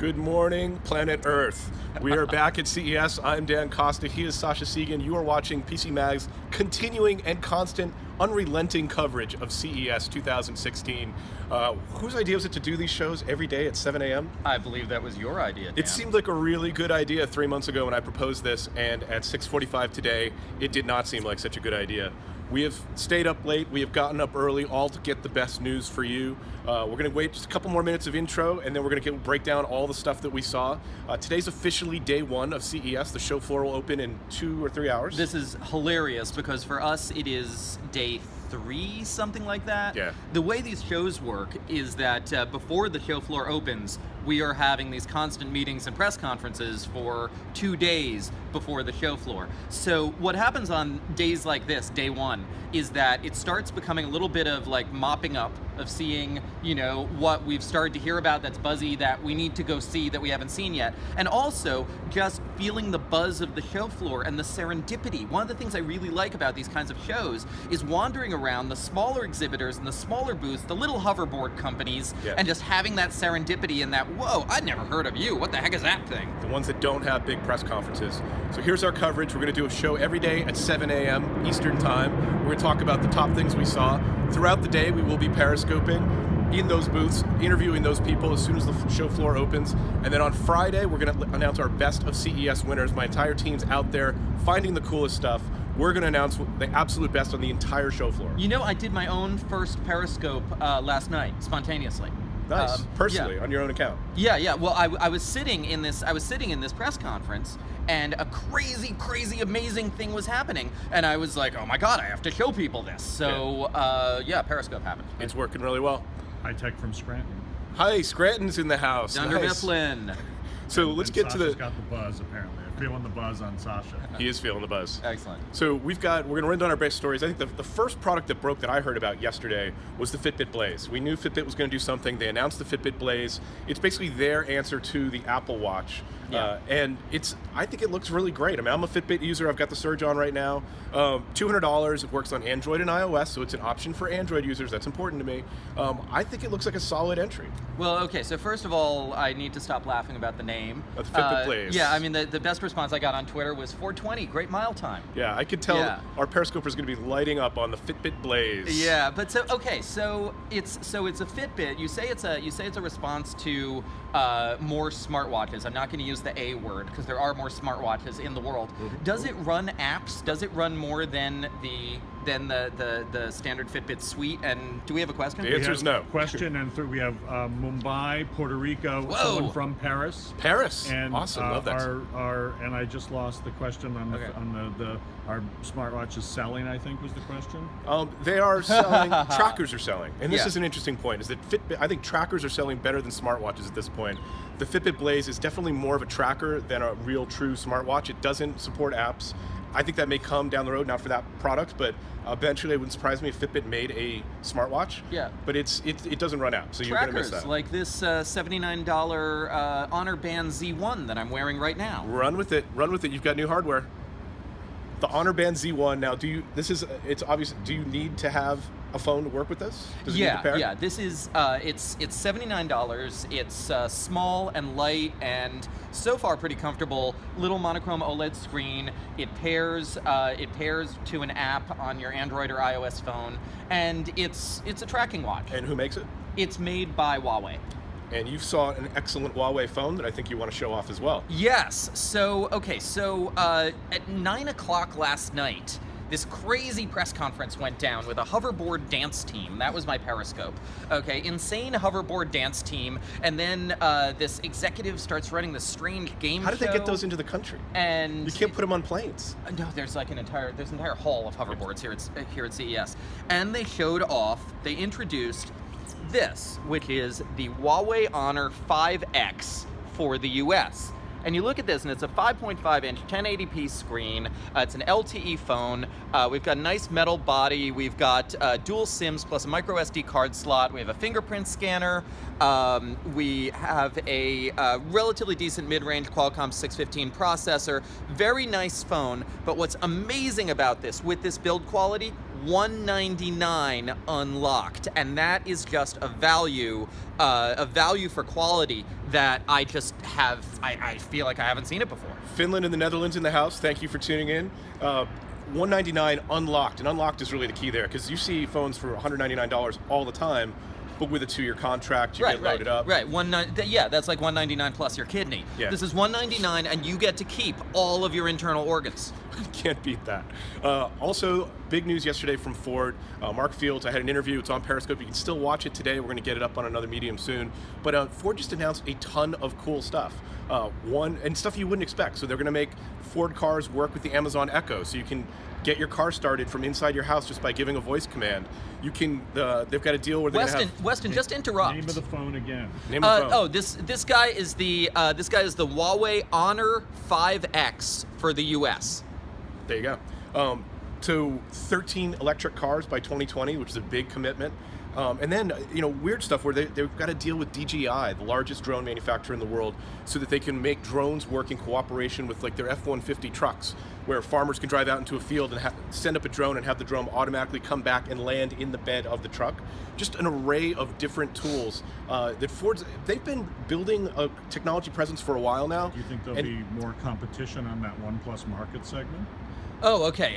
Good morning, planet Earth. We are back at CES. I'm Dan Costa. He is Sascha Segan. You are watching PCMag's continuing and constant, unrelenting coverage of CES 2016. Whose idea was it to do these shows every day at 7 a.m.? I believe that was your idea, Dan. It seemed like a really good idea 3 months ago when I proposed this, and at 6:45 today, it did not seem like such a good idea. We have stayed up late, we have gotten up early, all to get the best news for you. We're going to wait just a couple more minutes of intro, and then we're going to break down all the stuff that we saw. Today's officially day one of CES. The show floor will open in 2 or 3 hours. This is hilarious because for us it is day 3, something like that. Yeah. The way these shows work is that before the show floor opens, we are having these constant meetings and press conferences for 2 days before the show floor. So what happens on days like this, day one, is that it starts becoming a little bit of like mopping up of seeing, you know, what we've started to hear about that's buzzy that we need to go see that we haven't seen yet. And also just feeling the buzz of the show floor and the serendipity. One of the things I really like about these kinds of shows is wandering around the smaller exhibitors and the smaller booths, the little hoverboard companies, and just having that serendipity and that, whoa, I'd never heard of you. What the heck is that thing? The ones that don't have big press conferences. So here's our coverage. We're going to do a show every day at 7 a.m. Eastern Time. We're going to talk about the top things we saw. Throughout the day, we will be periscoping in those booths, interviewing those people as soon as the show floor opens. And then on Friday, we're going to announce our best of CES winners. My entire team's out there finding the coolest stuff. We're going to announce the absolute best on the entire show floor. You know, I did my own first Periscope last night, spontaneously. Nice. Personally, on your own account. Yeah. Well, I was sitting in this press conference, and a crazy, amazing thing was happening, and I was like, oh my God, I have to show people this. So yeah, Periscope happened. It's working really well. Hi Tech from Scranton. Hi, Scranton's in the house. Dunder Nice. Mifflin. So let's get to the. Sascha's got the buzz apparently. I'm feeling the buzz on Sascha. He is feeling the buzz. Excellent. So we're going to run down our best stories. I think the first product that broke that I heard about yesterday was the FitBit Blaze. We knew Fitbit was going to do something. They announced the FitBit Blaze. It's basically their answer to the Apple Watch. Yeah. And I think it looks really great. I mean, I'm a Fitbit user. I've got the Surge on right now. $200. It works on Android and iOS, so it's an option for Android users. That's important to me. I think it looks like a solid entry. Well, okay, so first of all, I need to stop laughing about the name. The Fitbit Blaze. Yeah, I mean, the best response I got on Twitter was 420, great mile time. Yeah, I could tell our Periscoper is going to be lighting up on the Fitbit Blaze. Yeah, but so okay, so it's a Fitbit. You say it's a response to more smartwatches. I'm not going to use the A word because there are more smartwatches in the world. Mm-hmm. Does it run apps? Does it run more than the standard Fitbit suite? And do we have a question? The answer is no. Question and we have Mumbai, Puerto Rico, someone from Paris. Paris. And awesome. Love that. And I just lost the question on our smartwatch is selling, I think was the question. They are selling. Trackers are selling, and this Yeah. is an interesting point. Is that Fitbit? I think trackers are selling better than smartwatches at this point. The Fitbit Blaze is definitely more of a tracker than a real true smartwatch. It doesn't support apps. I think that may come down the road, not for that product, but eventually it wouldn't surprise me if Fitbit made a smartwatch. Yeah. But it doesn't run apps, so you're going to miss that. Like this $79 Honor Band Z1 that I'm wearing right now. Run with it. Run with it. You've got new hardware. The Honor Band Z1. Now, it's obvious. Do you need to have a phone to work with this? Does it need to pair? Yeah. This is it's $79. It's small and light and so far pretty comfortable. Little monochrome OLED screen. It pairs to an app on your Android or iOS phone, and it's a tracking watch. And who makes it? It's made by Huawei. And you saw an excellent Huawei phone that I think you want to show off as well. Yes. So at 9 o'clock last night, this crazy press conference went down with a hoverboard dance team. That was my Periscope. Okay, insane hoverboard dance team, and then this executive starts running this strange game show. How did they get those into the country? And you can't put them on planes. No, there's like an entire hall of hoverboards here at CES, and they introduced this, which is the Huawei Honor 5X for the US. And you look at this, and it's a 5.5-inch 1080p screen. It's an LTE phone. We've got a nice metal body. We've got dual SIMs plus a micro SD card slot. We have a fingerprint scanner. We have a relatively decent mid-range Qualcomm 615 processor. Very nice phone. But what's amazing about this, with this build quality, $199 unlocked, and that is just a value for quality that I just have. I feel like I haven't seen it before. Finland and the Netherlands in the house. Thank you for tuning in. $199 unlocked, and unlocked is really the key there, because you see phones for $199 all the time, but with a 2-year contract, you get loaded up. Right, yeah, that's like $199 plus your kidney. Yeah. This is $199, and you get to keep all of your internal organs. Can't beat that. Also, big news yesterday from Ford. Mark Fields, I had an interview. It's on Periscope. You can still watch it today. We're going to get it up on another medium soon. But Ford just announced a ton of cool stuff. And stuff you wouldn't expect. So they're going to make Ford cars work with the Amazon Echo, so you can get your car started from inside your house just by giving a voice command. You can. They've got a deal where they're going to have. Weston, just interrupt. Name of the phone again. Name of the phone. Oh, this guy is the Huawei Honor 5X for the U.S. There you go. To 13 electric cars by 2020, which is a big commitment. And then, weird stuff where they've got to deal with DJI, the largest drone manufacturer in the world, so that they can make drones work in cooperation with like their F-150 trucks, where farmers can drive out into a field and send up a drone and have the drone automatically come back and land in the bed of the truck. Just an array of different tools that they've been building a technology presence for a while now. Do you think there'll be more competition on that OnePlus market segment? Oh, okay.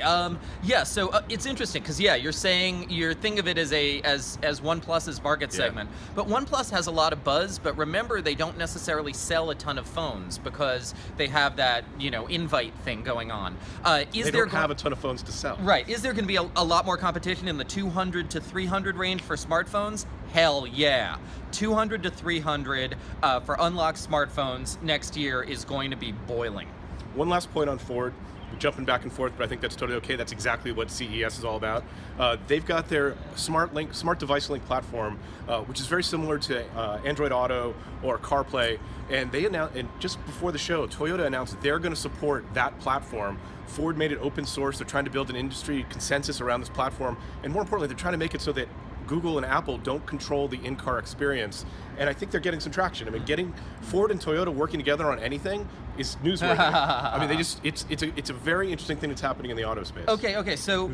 Yeah. So it's interesting because you're saying you're thinking of it as OnePlus's market segment, but OnePlus has a lot of buzz. But remember, they don't necessarily sell a ton of phones because they have that invite thing going on. They don't have a ton of phones to sell. Right. Is there going to be a lot more competition in the 200 to 300 range for smartphones? Hell yeah. 200 to 300 for unlocked smartphones next year is going to be boiling. One last point on Ford. We're jumping back and forth, but I think that's totally okay. That's exactly what CES is all about. They've got their smart device link platform, which is very similar to Android Auto or CarPlay. And they announced, and just before the show, Toyota announced that they're going to support that platform. Ford made it open source. They're trying to build an industry consensus around this platform, and more importantly, they're trying to make it so that Google and Apple don't control the in-car experience, and I think they're getting some traction. I mean, getting Ford and Toyota working together on anything is newsworthy. I mean, it's a very interesting thing that's happening in the auto space. Okay, so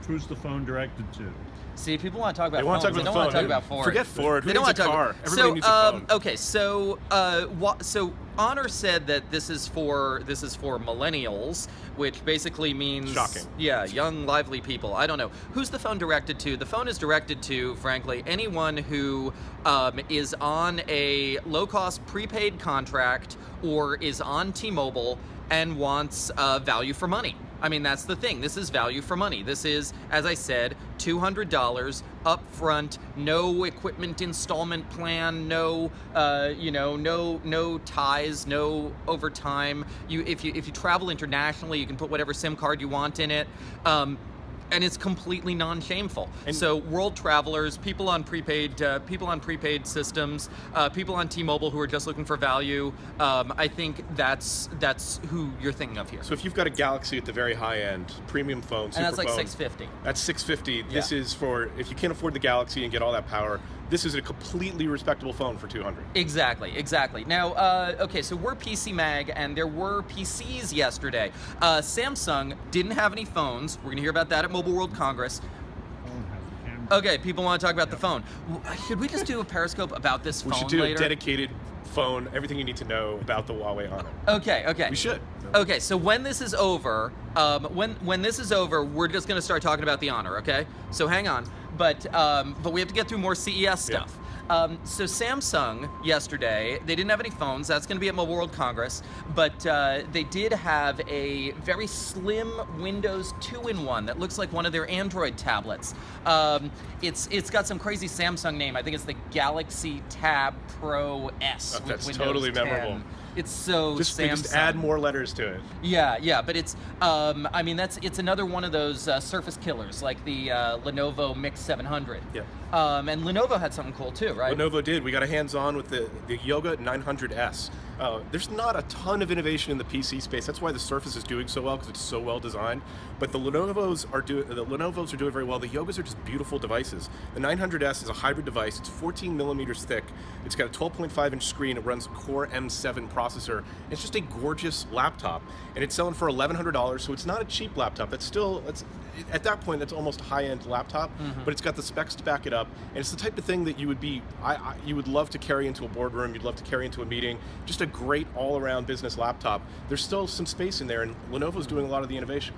who's the phone directed to? See, people want to talk about phones. They don't want to talk about Ford. Forget Ford. Who They don't needs want a to car? Everybody needs a phone. Okay, so Honor said that this is for millennials, which basically means shocking. Yeah, young, lively people. I don't know. Who's the phone directed to? The phone is directed to, frankly, anyone who is on a low-cost prepaid contract or is on T-Mobile and wants value for money. I mean, that's the thing. This is value for money. This is, as I said, $200 up front, no equipment installment plan, no ties, no overtime. If you travel internationally, you can put whatever SIM card you want in it. And it's completely non-shameful. So world travelers, people on prepaid systems, people on T-Mobile who are just looking for value, I think that's who you're thinking of here. So if you've got a Galaxy at the very high end, premium phone, super and that's like phone, $650. That's $650. Yeah. This is for if you can't afford the Galaxy and get all that power. This is a completely respectable phone for $200. Exactly. Now, okay, so we're PCMag, and there were PCs yesterday. Samsung didn't have any phones. We're going to hear about that at Mobile World Congress. Okay, people want to talk about the phone. Should we just do a Periscope about this phone later? We should do a dedicated phone, everything you need to know about the Huawei Honor. Okay. We should. Okay, so when this is over, when this is over, we're just going to start talking about the Honor, okay? So hang on. But we have to get through more CES stuff. So Samsung yesterday, they didn't have any phones. That's going to be at Mobile World Congress. But they did have a very slim Windows 2-in-1 that looks like one of their Android tablets. It's got some crazy Samsung name. I think it's the Galaxy Tab Pro S. Oh, that's with totally Windows 10. memorable. It's so Samsung. Just add more letters to it. Yeah, but it's I mean it's another one of those surface killers like the Lenovo Mix 700. Yeah. And Lenovo had something cool too, right? Lenovo did. We got a hands-on with the Yoga 900S. There's not a ton of innovation in the PC space. That's why the Surface is doing so well, because it's so well designed. But the Lenovo's are doing very well. The Yogas are just beautiful devices. The 900S is a hybrid device. It's 14 millimeters thick. It's got a 12.5-inch screen. It runs a Core M7 processor. It's just a gorgeous laptop, and it's selling for $1,100. So it's not a cheap laptop. At that point, that's almost a high-end laptop, but it's got the specs to back it up, and it's the type of thing that you would love to carry into a boardroom. You'd love to carry into a meeting. Just a great all-around business laptop. There's still some space in there, and Lenovo's doing a lot of the innovation.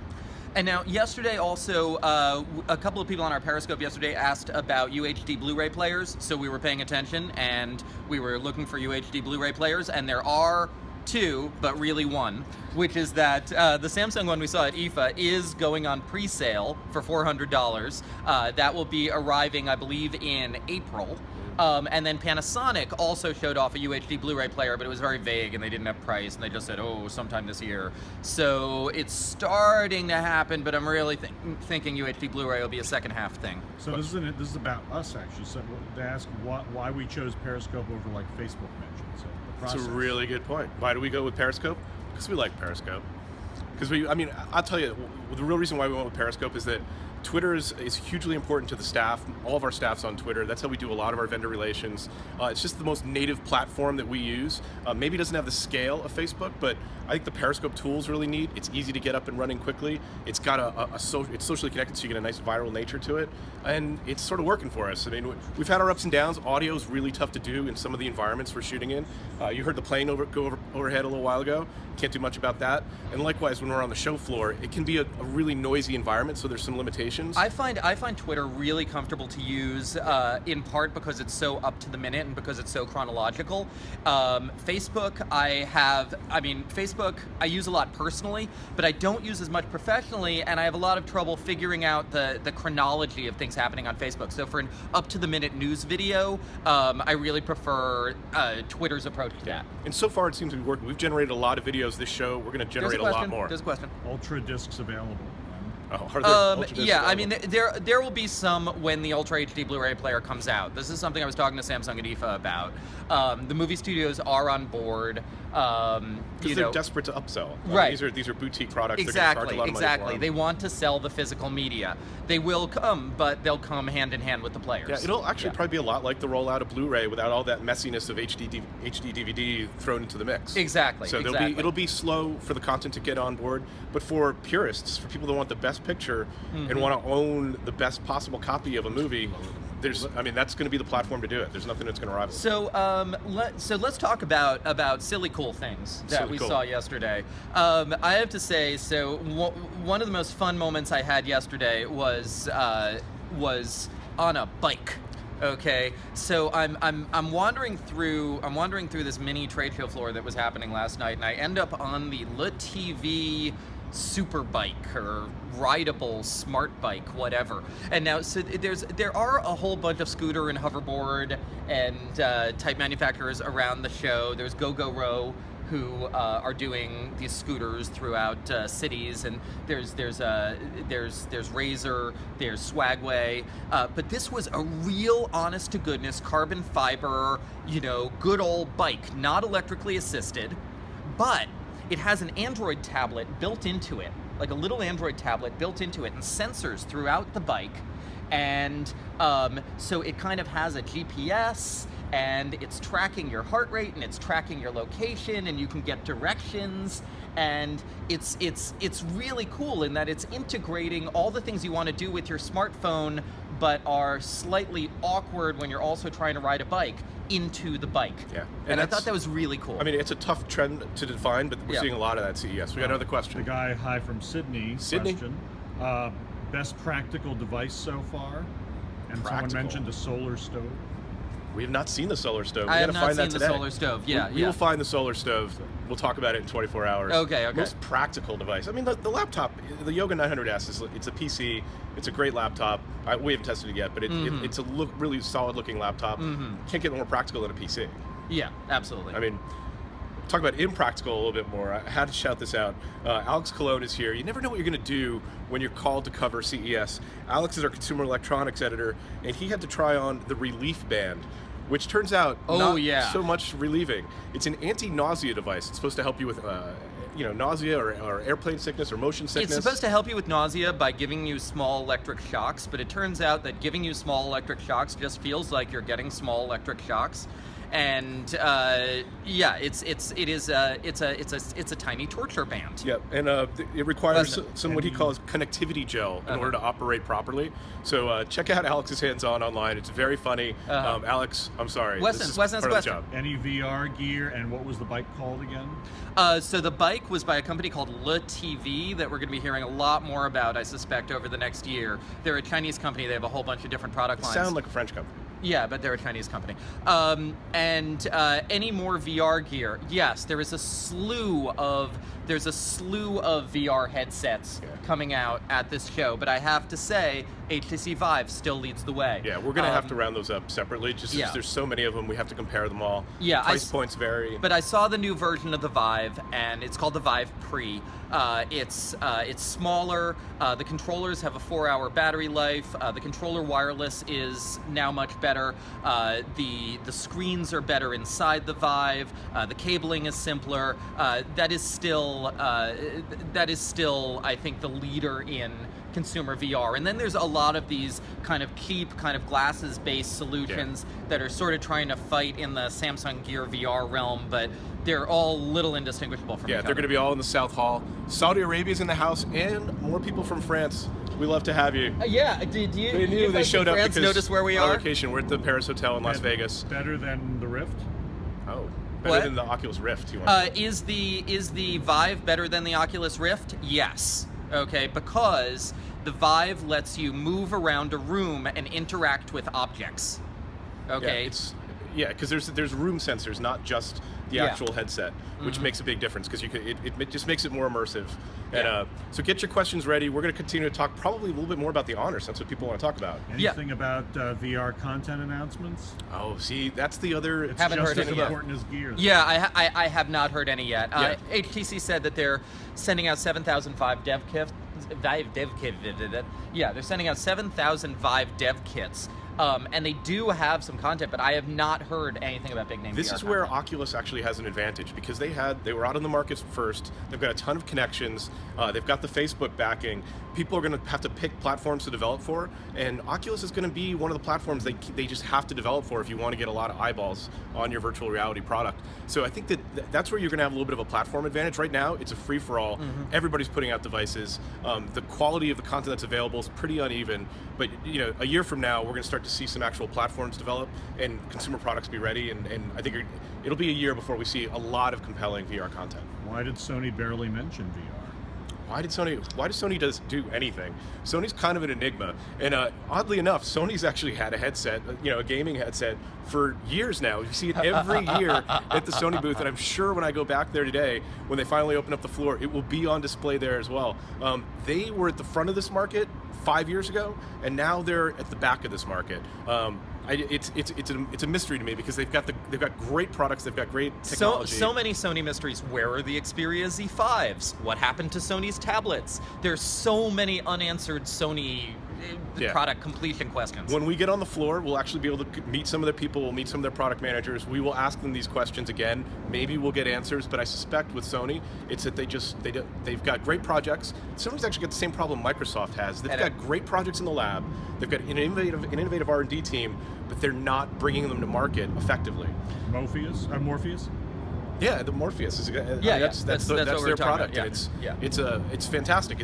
And now, yesterday also, a couple of people on our Periscope yesterday asked about UHD Blu-ray players, so we were paying attention, and we were looking for UHD Blu-ray players, and there are two, but really one, which is that the Samsung one we saw at IFA is going on pre-sale for $400. That will be arriving, I believe, in April. And then Panasonic also showed off a UHD Blu-ray player, but it was very vague and they didn't have price, and they just said, oh, sometime this year. So it's starting to happen, but I'm really thinking UHD Blu-ray will be a second half thing. So this is about us, actually. So to ask why we chose Periscope over like Facebook mentioned. So the process. That's a really good point. Why do we go with Periscope? Because we like Periscope. Because I'll tell you, the real reason why we went with Periscope is that Twitter is hugely important to the staff. All of our staff's on Twitter. That's how we do a lot of our vendor relations. It's just the most native platform that we use. Maybe it doesn't have the scale of Facebook, but I think the Periscope tool is really neat. It's easy to get up and running quickly. It's got it's socially connected, so you get a nice viral nature to it, and it's sort of working for us. I mean, we've had our ups and downs. Audio is really tough to do in some of the environments we're shooting in. You heard the plane go overhead a little while ago. Can't do much about that. And likewise, when we're on the show floor, it can be a really noisy environment, so there's some limitations. I find Twitter really comfortable to use, in part because it's so up to the minute and because it's so chronological. Facebook, Facebook I use a lot personally, but I don't use as much professionally, and I have a lot of trouble figuring out the chronology of things happening on Facebook. So for an up to the minute news video, I really prefer Twitter's approach to that. And so far it seems to be working. We've generated a lot of videos this show. We're going to generate a lot more. There's a question. Ultra discs available. Oh, are there Ultra discs yeah, available? I mean, there will be some when the Ultra HD Blu-ray player comes out. This is something I was talking to Samsung and IFA about. The movie studios are on board. Because they're desperate to upsell. Right. These are boutique products. Exactly. They're going to charge a lot of money for them. They want to sell the physical media. They will come, but they'll come hand in hand with the players. Yeah, it'll actually probably be a lot like the rollout of Blu-ray without all that messiness of HD DVD thrown into the mix. Exactly. So it'll be slow for the content to get on board, but for purists, for people that want the best picture and want to own the best possible copy of a movie, that's going to be the platform to do it. There's nothing that's going to rival it. So let's talk about silly cool things that we saw yesterday. I have to say, one of the most fun moments I had yesterday was on a bike. Okay, so I'm wandering through this mini trade show floor that was happening last night, and I end up on the LeTV super bike or rideable smart bike, whatever. And now, so there are a whole bunch of scooter and hoverboard and type manufacturers around the show. There's GoGoRo, who are doing these scooters throughout cities, and there's Razor, there's Swagway, but this was a real honest to goodness carbon fiber, good old bike, not electrically assisted, but it has an Android tablet built into it, like a little Android tablet built into it, and sensors throughout the bike, and so it kind of has a GPS, and it's tracking your heart rate, and it's tracking your location, and you can get directions, and it's really cool in that it's integrating all the things you want to do with your smartphone, but are slightly awkward when you're also trying to ride a bike into the bike. Yeah, and I thought that was really cool. I mean, it's a tough trend to define, but we're seeing a lot of that at CES. We got another question. The guy hi from Sydney. Question. Best practical device so far, and someone mentioned a solar stove. We have not seen the solar stove. I have not seen the solar stove. We will find the solar stove. We'll talk about it in 24 hours. Okay. Most practical device. I mean, the laptop, the Yoga 900S, it's a PC. It's a great laptop. We haven't tested it yet, but it's a really solid-looking laptop. Can't get more practical than a PC. Yeah, absolutely. I mean, talk about impractical a little bit more. I had to shout this out. Alex Colon is here. You never know what you're going to do when you're called to cover CES. Alex is our consumer electronics editor, and he had to try on the Relief Band, which turns out not so much relieving. It's an anti-nausea device. It's supposed to help you with nausea or airplane sickness or motion sickness. It's supposed to help you with nausea by giving you small electric shocks, but it turns out that giving you small electric shocks just feels like you're getting small electric shocks. and yeah, it's a tiny torture band. Yep, and it requires some what he calls connectivity gel in order to operate properly. So check out Alex's hands-on online. It's very funny. Alex, I'm sorry. Weston's question. Any VR gear, and what was the bike called again? So the bike was by a company called Le TV that we're going to be hearing a lot more about, I suspect, over the next year. They're a Chinese company. They have a whole bunch of different product lines. Sound like a French company. Yeah, but they're a Chinese company. Any more VR gear? Yes, there's a slew of VR headsets coming out at this show, but I have to say, HTC Vive still leads the way. Yeah, we're gonna have to round those up separately. Just because there's so many of them, we have to compare them all. Yeah, price points vary. But I saw the new version of the Vive, and it's called the Vive Pre. It's smaller. The controllers have a 4-hour battery life. The controller wireless is now much better. The screens are better inside the Vive. The cabling is simpler. That is still, I think, the leader in consumer VR. And then there's a lot of these kind of cheap, kind of glasses-based solutions that are sort of trying to fight in the Samsung Gear VR realm, but they're all little indistinguishable from each other. Yeah, they're going to be all in the South Hall. Saudi Arabia's in the house, and more people from France. We love to have you. Yeah, did you? They knew they showed up France because notice where we are. Location. We're at the Paris Hotel in Las Vegas. Better than the Rift? Oh, better than the Oculus Rift. You want to say. Is the Vive better than the Oculus Rift? Yes. Okay, because the Vive lets you move around a room and interact with objects. Okay. Yeah, because there's room sensors, not just the actual headset, which makes a big difference because it just makes it more immersive. And so get your questions ready. We're going to continue to talk probably a little bit more about the Honor, since what people want to talk about. Anything about VR content announcements? Oh, see, that's the other. It's haven't just heard as any important as gear. Yeah, I have not heard any yet. HTC said that they're sending out 7,000 Vive dev kits. Yeah, they're sending out 7,000 Vive dev kits. And they do have some content, but I have not heard anything about big name. This VR is where content. Oculus actually has an advantage because they were out on the market first. They've got a ton of connections. They've got the Facebook backing. People are going to have to pick platforms to develop for, and Oculus is going to be one of the platforms they just have to develop for if you want to get a lot of eyeballs on your virtual reality product. So I think that's where you're going to have a little bit of a platform advantage. Right now, it's a free-for-all. Everybody's putting out devices. The quality of the content that's available is pretty uneven, but a year from now, we're going to start to see some actual platforms develop and consumer products be ready, and I think it'll be a year before we see a lot of compelling VR content. Why did Sony barely mention VR? Why does Sony do anything? Sony's kind of an enigma, and oddly enough, Sony's actually had a headset, a gaming headset, for years now. You see it every year at the Sony booth, and I'm sure when I go back there today, when they finally open up the floor, it will be on display there as well. They were at the front of this market 5 years ago, and now they're at the back of this market. It's a mystery to me because they've got great products, they've got great technology. So many Sony mysteries. Where are the Xperia Z5s? What happened to Sony's tablets? There's so many unanswered Sony product completion questions. When we get on the floor, we'll actually be able to meet some of the people, we'll meet some of their product managers. We will ask them these questions again. Maybe we'll get answers, but I suspect with Sony, it's that they've got great projects. Sony's actually got the same problem Microsoft has. They've got great projects in the lab. They've got an innovative R&D team, but they're not bringing them to market effectively. Morpheus? Yeah, the Morpheus is that's their product. It's fantastic.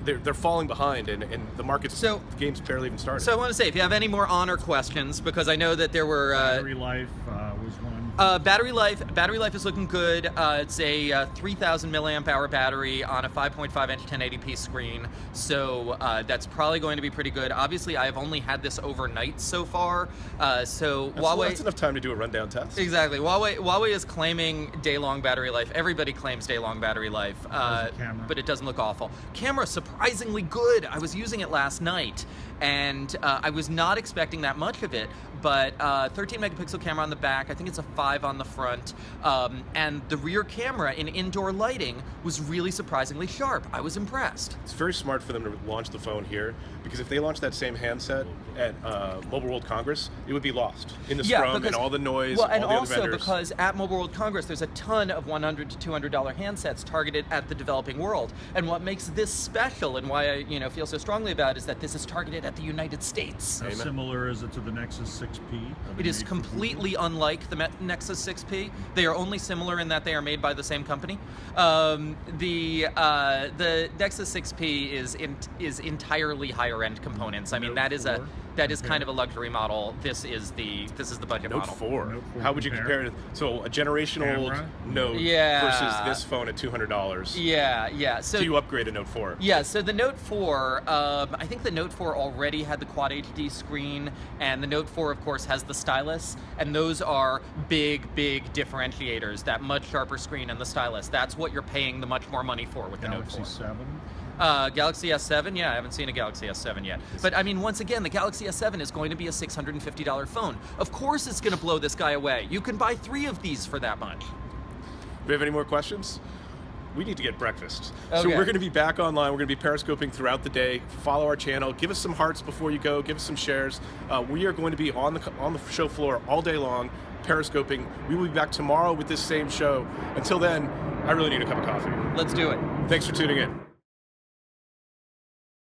They're falling behind, and the game's barely even started. So I want to say, if you have any more Honor questions, because I know that there were battery life was one. Battery life is looking good. It's a 3,000 milliamp hour battery on a 5.5 inch 1080p screen, so that's probably going to be pretty good. Obviously, I have only had this overnight so far, so Huawei. That's enough time to do a rundown test. Exactly. Huawei is claiming day-long battery life. Everybody claims day-long battery life, but it doesn't look awful. Camera surprisingly good. I was using it last night, and I was not expecting that much of it. But 13 megapixel camera on the back. I think it's a 1.5 on the front, and the rear camera in indoor lighting was really surprisingly sharp. I was impressed. It's very smart for them to launch the phone here, because if they launched that same handset at Mobile World Congress, it would be lost in the scrum and all the noise. Well, and all the also other vendors. because at Mobile World Congress, there's a ton of $100 to $200 handsets targeted at the developing world. And what makes this special, and why I feel so strongly about it, is that this is targeted at the United States. How similar is it to the Nexus 6P? It is completely unlike the Nexus 6P. They are only similar in that they are made by the same company. The Nexus 6P is entirely higher end components. I mean, that is kind of a luxury model. This is the budget Note model. 4. How would you compare it? So a generation old Note versus this phone at $200. Yeah. So you upgrade a Note 4. Yeah, so the Note 4, I think the Note 4 already had the Quad HD screen, and the Note 4, of course, has the stylus, and those are big differentiators, that much sharper screen and the stylus. That's what you're paying the much more money for with the Note 4. Galaxy 7? Galaxy S7, yeah, I haven't seen a Galaxy S7 yet. But I mean, once again, the Galaxy S7 is going to be a $650 phone. Of course it's going to blow this guy away. You can buy 3 of these for that much. Do we have any more questions? We need to get breakfast. Okay. So we're going to be back online. We're going to be periscoping throughout the day. Follow our channel. Give us some hearts before you go. Give us some shares. We are going to be on the show floor all day long, periscoping. We will be back tomorrow with this same show. Until then, I really need a cup of coffee. Let's do it. Thanks for tuning in.